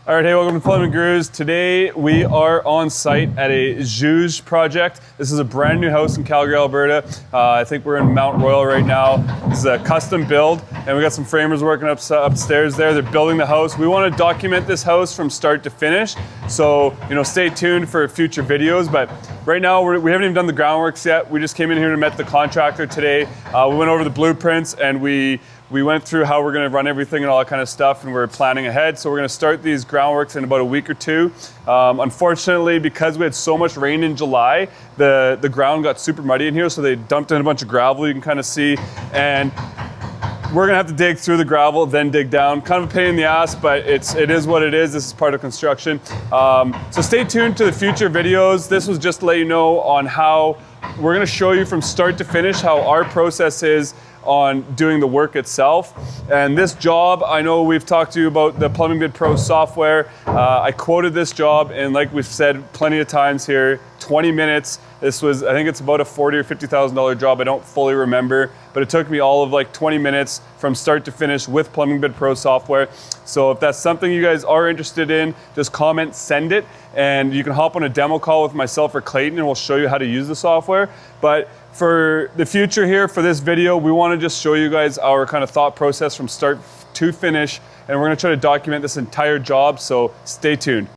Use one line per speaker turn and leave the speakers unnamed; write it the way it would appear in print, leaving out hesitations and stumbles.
All right, hey, welcome to Plumbing Gurus. Today we are on site at a Juge project. This is a brand new house in Calgary, Alberta. I think we're in Mount Royal right now. This is a custom build, and we got some framers working upstairs there. They're building the house. We want to document this house from start to finish, so stay tuned for future videos. But right now we haven't even done the groundworks yet. We just came in here and met the contractor today. We went over the blueprints and we went through how we're going to run everything and all that kind of stuff, and we're planning ahead. So we're going to start these groundworks in about a week or two. Unfortunately, because we had so much rain in July, the ground got super muddy in here, so they dumped in a bunch of gravel, you can kind of see, and we're gonna have to dig through the gravel, then dig down. Kind of a pain in the ass, but it is what it is. This is part of construction. So stay tuned to the future videos. This was just to let you know on how we're gonna show you from start to finish how our process is on doing the work itself. And this job, I know we've talked to you about the Plumbing Bid Pro software. I quoted this job, and like we've said plenty of times here, 20 minutes. This was, I think it's about a $40,000 or $50,000 job. I don't fully remember, but it took me all of like 20 minutes from start to finish with Plumbing Bid Pro software. So if that's something you guys are interested in, just comment, send it, and you can hop on a demo call with myself or Clayton, and we'll show you how to use the software. But for the future here, for this video, we want to just show you guys our kind of thought process from start to finish, and we're going to try to document this entire job, so stay tuned.